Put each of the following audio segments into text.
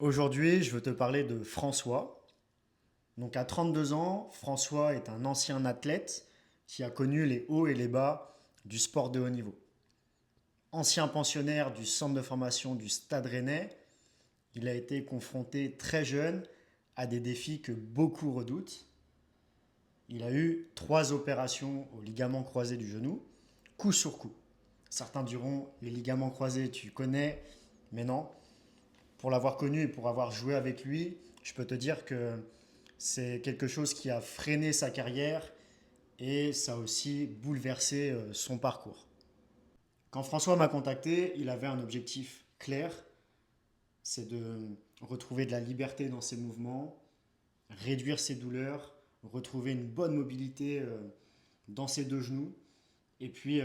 Aujourd'hui, je veux te parler de François. Donc à 32 ans, François est un ancien athlète qui a connu les hauts et les bas du sport de haut niveau. Ancien pensionnaire du centre de formation du Stade Rennais, il a été confronté très jeune à des défis que beaucoup redoutent. Il a eu 3 opérations au ligament croisé du genou, coup sur coup. Certains diront les ligaments croisés, tu connais, mais non. Pour l'avoir connu et pour avoir joué avec lui, je peux te dire que c'est quelque chose qui a freiné sa carrière et ça a aussi bouleversé son parcours. Quand François m'a contacté, il avait un objectif clair, c'est de retrouver de la liberté dans ses mouvements, réduire ses douleurs, retrouver une bonne mobilité dans ses deux genoux et puis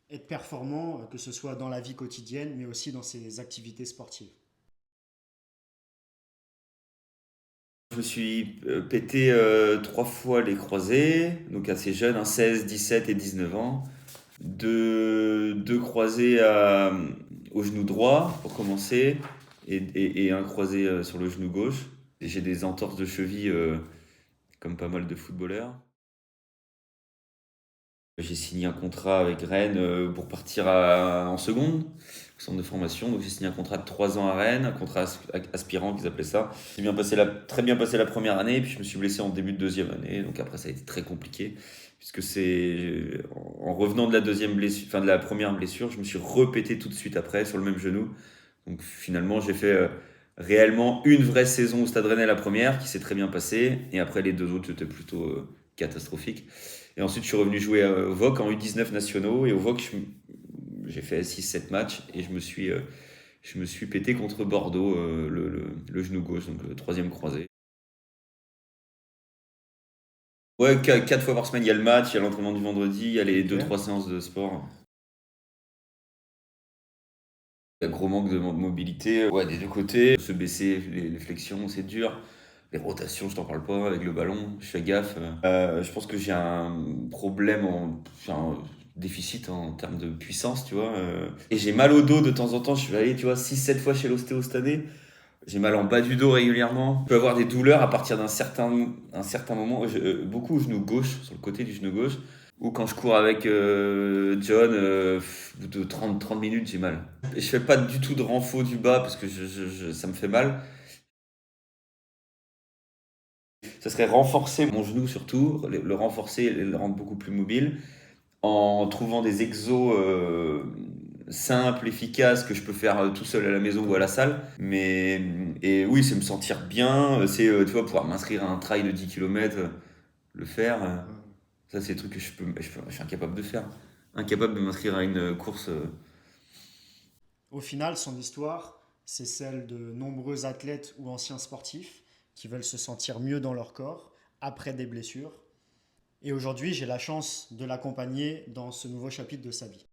être performant, que ce soit dans la vie quotidienne mais aussi dans ses activités sportives. Je me suis pété 3 fois les croisés, donc assez jeune, 16, 17 et 19 ans. Deux croisés au genou droit pour commencer et un croisé sur le genou gauche. Et j'ai des entorses de cheville comme pas mal de footballeurs. J'ai signé un contrat avec Rennes pour partir en seconde, au centre de formation. Donc j'ai signé un contrat de 3 ans à Rennes, un contrat aspirant qu'ils appelaient ça. J'ai très bien passé la première année, puis je me suis blessé en début de deuxième année. Donc après ça a été très compliqué, puisque c'est en revenant de la deuxième blessure, enfin de la première blessure, je me suis repété tout de suite après sur le même genou. Donc finalement j'ai fait réellement une vraie saison au Stade Rennais la première, qui s'est très bien passée, et après les deux autres c'était plutôt catastrophique. Et ensuite, je suis revenu jouer au VOC en U19 nationaux. Et au VOC, j'ai fait 6-7 matchs et je me suis pété contre Bordeaux le genou gauche, donc le troisième croisé. Ouais, 4 fois par semaine, il y a le match, il y a l'entraînement du vendredi, il y a les Ok. 2-3 séances de sport. Il y a gros manque de mobilité, ouais, des deux côtés. Se baisser, les flexions, c'est dur. Les rotations, je t'en parle pas, avec le ballon, je fais gaffe. Je pense que j'ai un problème enfin, déficit en termes de puissance, tu vois. Et j'ai mal au dos de temps en temps. Je suis allé, tu vois, 6-7 fois chez l'ostéo cette année. J'ai mal en bas du dos régulièrement. Je peux avoir des douleurs à partir d'un certain moment. Beaucoup au genou gauche, sur le côté du genou gauche. Ou quand je cours avec John, au bout de 30 minutes, j'ai mal. Et je fais pas du tout de renfort du bas parce que ça me fait mal. Ça serait renforcer mon genou surtout, le renforcer et le rendre beaucoup plus mobile en trouvant des exos simples, efficaces que je peux faire tout seul à la maison ou à la salle. Et oui, c'est me sentir bien, c'est tu vois, pouvoir m'inscrire à un trail de 10 km, le faire. Ça, c'est des trucs que je suis incapable de faire. Incapable de m'inscrire à une course. Au final, son histoire, c'est celle de nombreux athlètes ou anciens sportifs qui veulent se sentir mieux dans leur corps après des blessures. Et aujourd'hui, j'ai la chance de l'accompagner dans ce nouveau chapitre de sa vie.